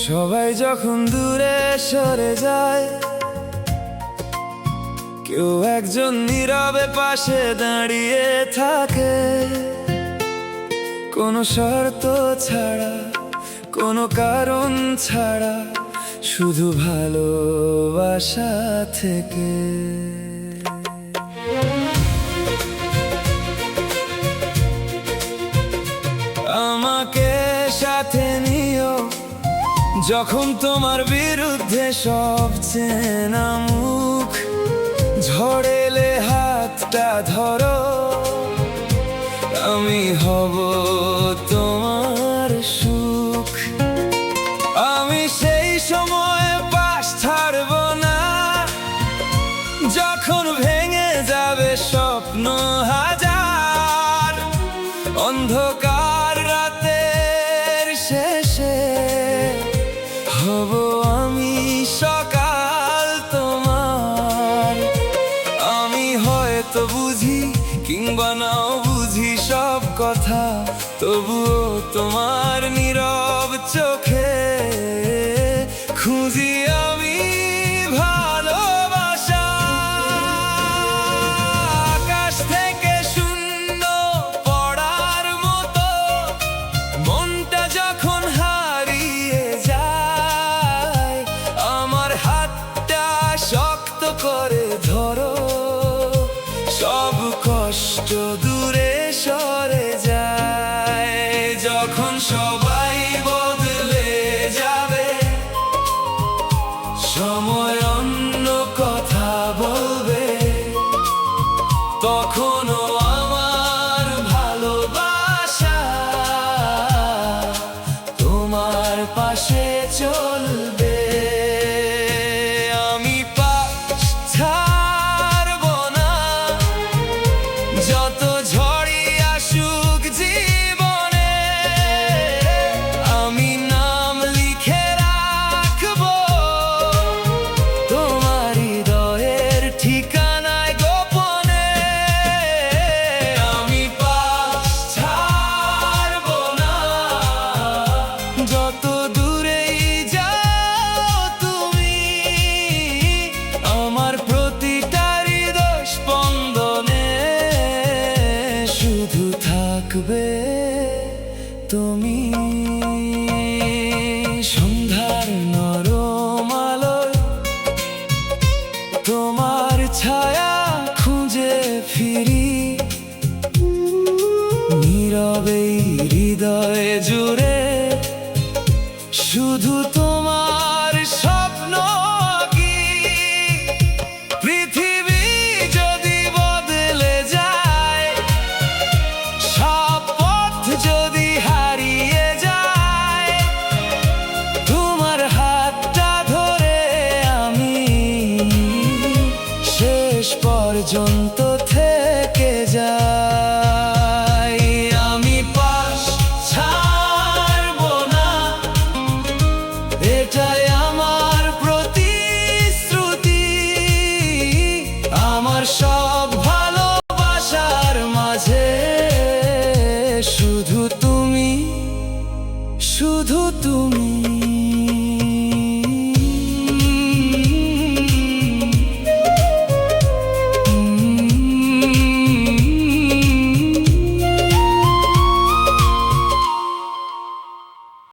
সবাই যখন দূরে সরে যায়, কেউ একজন নীরবে পাশে দাঁড়িয়ে থাকে। কোনো শর্ত ছাড়া, কোনো কারণ ছাড়া, শুধু ভালোবাসা থেকে। আমাকে সাথে নিও যখন তোমার বিরুদ্ধে সব চেনা মুখ। ঝড় এলে হাতটা ধরো, আমি হব তোমার সুখ। আমি সেই সময় পাশ ছাড়ব না, যখন ভেঙে যাবে স্বপ্ন হাজার। অন্ধকার রাতের শেষে হব আমি সকাল তোমার। আমি হয়তো বুঝি কিংবা নাও বুঝি সব কথা, তবুও তোমার নীরব চোখে খুঁজি আমি ভালোবাসা। আকাশ থেকে শূন্য পড়ার মতো মনটা যখন হারিয়ে যায়, আমার হাতটা শক্ত করে ধরো, সব কষ্ট দূরে সরে যায়। যখন সবাই বদলে যাবে, সময় অন্য কথা বলবে, তখনও আমার ভালোবাসা তোমার পাশে চলবে। আমি পাশ ছাড়ব না, যত ঝড়ই আসুক জীবনে। আমি নাম লিখে রাখবো তোমার হৃদয়ের ঠিকানায় গোপনে। আমি পাশ ছাড়ব না, যত দূরেই যাও তুমি। আমার প্রতিটা হৃদয় স্পন্দনে শুধু থাকবে তুমি। সন্ধ্যার নরম আলোয় তোমার ছায়া খুঁজে ফিরি, নীরবেই হৃদয় জুড়ে শুধু তোমার স্বপ্ন কি। পৃথিবী যদি বদলে যায়, সব পথ যদি হারিয়ে যায়, তোমার হাতটা ধরে আমি শেষ পর্যন্ত থেকে যাই। আমি পাশ ছাড়ব না, এটাই আমার প্রতিশ্রুতি। আমার সব ভালোবাসার মাঝে শুধু তুমি, শুধু তুমি।